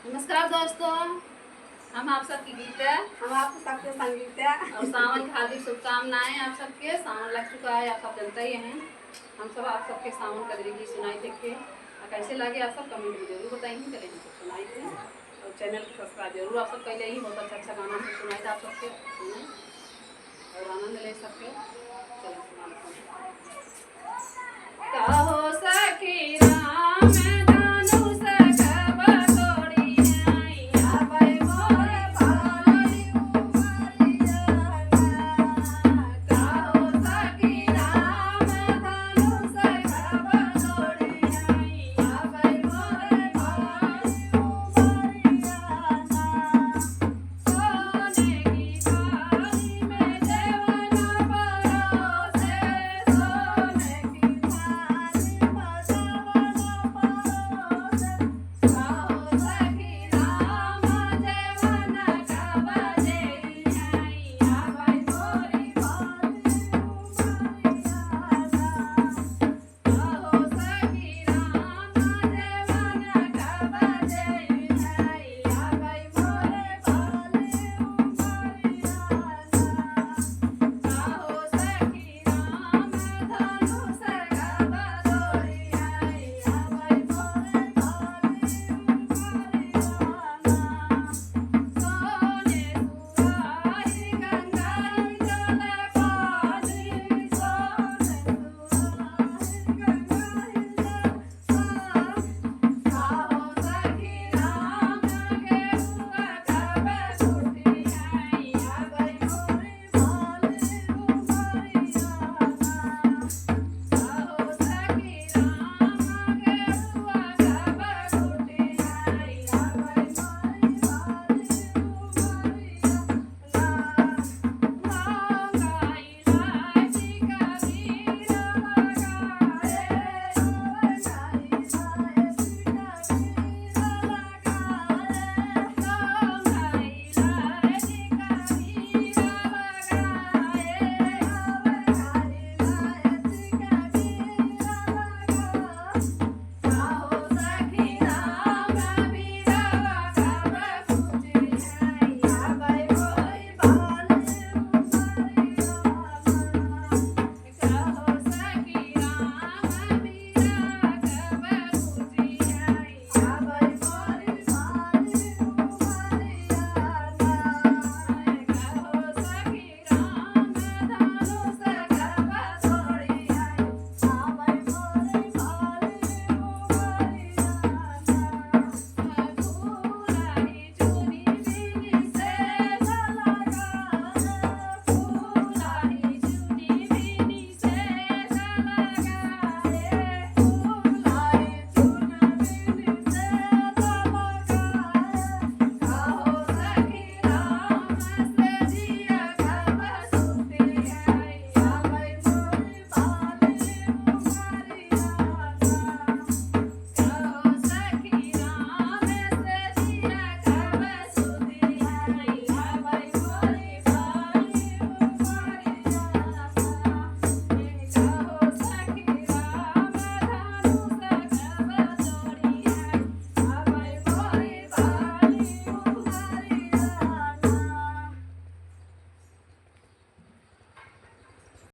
नमस्कार दोस्तों, हम आप सबकी गीता, हम आपको सबके संगीत है और सावन की हार्दिक शुभकामनाएं। आप सबके सावन लग चुका है, आप सब जनता ही हैं। हम सब आप सबके सावन कदरी की सुनाई थे के कैसे लगे आप सब कमेंट में जरूर बताएंगे। चले हम सब सुनाई थे और चैनल को सब्सक्राइब जरूर आप सब पहले ही बहुत अच्छा अच्छा गाना हम सुनाई था आप सबके सुने और आनंद ले सकते। चलो सुना